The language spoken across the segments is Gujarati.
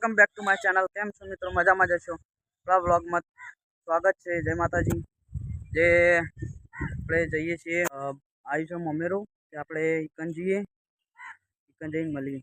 Welcome back to my channel. केम छो मित्रों? मजा मजा छो? व्लॉग में स्वागत है। जय माताजी। जे આપણે જઈએ છીએ આવી છો મમેરો કે આપણે ઇકન જઈએ, ઇકન જઈને મળીએ।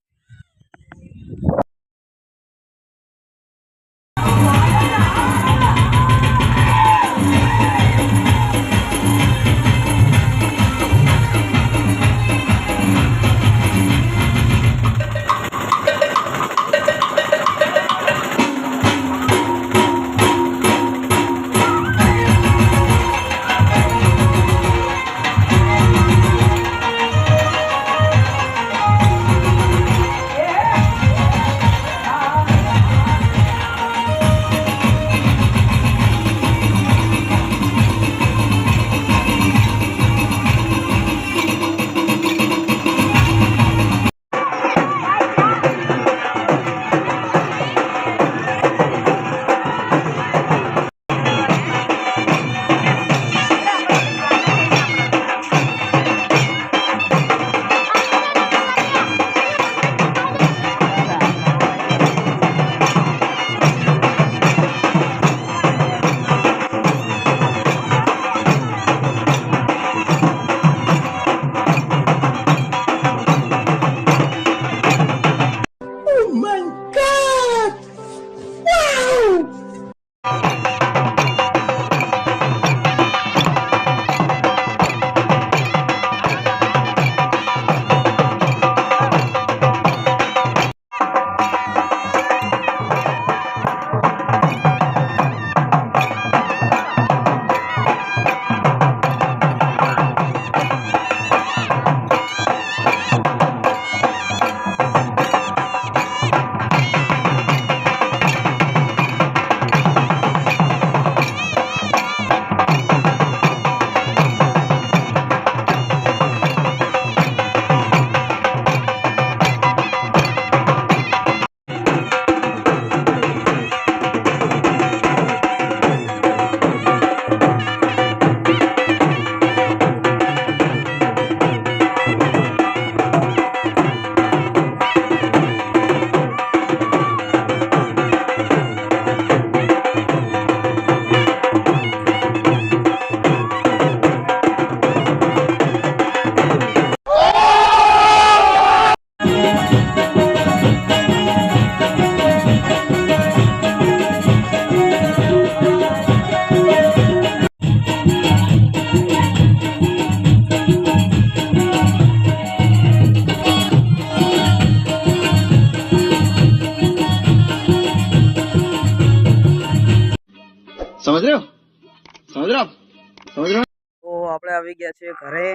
समझ रहे हो? समझ रहे हो? समझ रहे हो? તો આપણે આવી ગયા છે ઘરે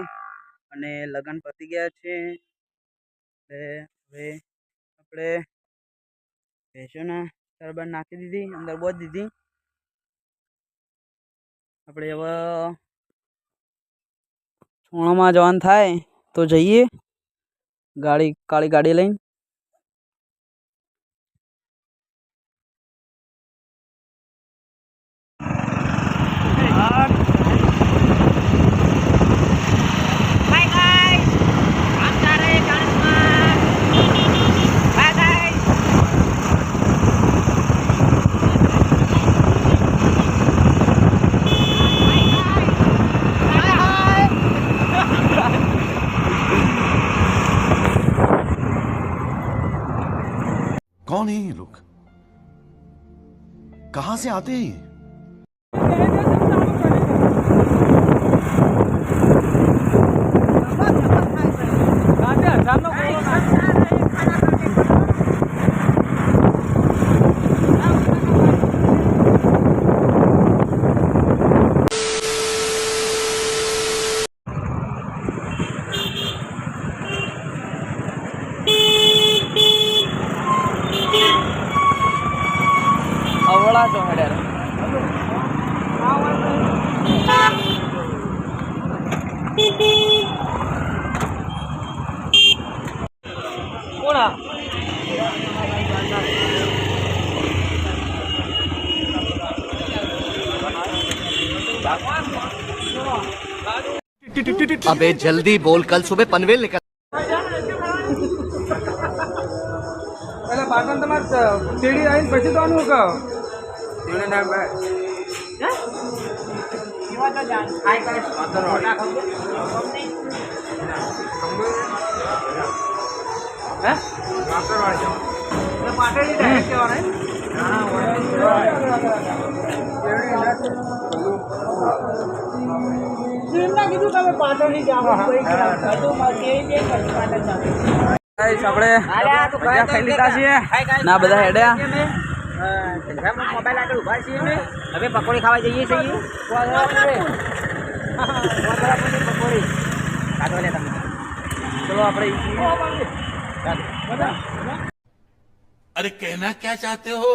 અને લગન પતી ગયા છે। હવે આપણે ભેંસોના ચરબા નાખી દીધી, અંદર બોધ દીધી। આપણે હવે છોણામાં જવાનું થાય તો જઈએ ગાડી, કાળી ગાડી લઈને। कौन है ये लोग? कहां से आते हैं ये? અવળા છો હેડર કોણા अबे जल्दी बोल, कल सुबह पनवेल निकल। પાટણ તમારે શેરડી આવીને પછી તો આનું કહો શેરડી ના બે પાટણની ડાયરેક્ટ કહેવાય કીધું તમે પાટણની જાઓ ગાઈસ આપણે ભજીયા ખાઈ લીધા છીએ ના બધા હેડ્યા મોબાઈલ આગળ ઉભા છીએ હવે પકોડી ખાવા જઈએ છીએ પકોડી કાઢો લે તમે ચલો આપણે अरे कहना क्या चाहते हो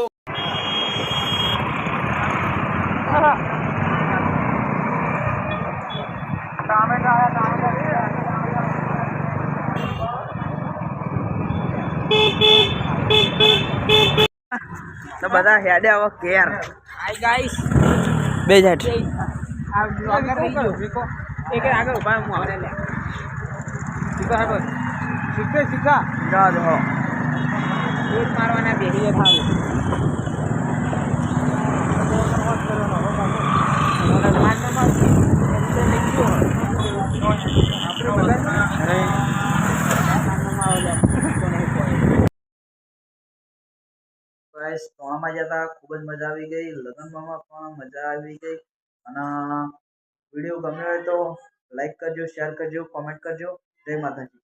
તો બધા હેડે હવે કેર હાય ગાઈસ બે જ હેડ આ બ્લોગર રહી ગયો શીખો એક આગળ ઉભા હું આવડે લે શીખો આગળ શીખા જા દો એક મારવાના બેહીએ થાવું ગાઈસ તોણામાં જતા ખૂબ જ મજા આવી ગઈ લગ્નમાં પણ મજા આવી ગઈ અને વિડીયો ગમ્યો હોય તો લાઈક કરજો શેર કરજો કોમેન્ટ કરજો જય માતાજી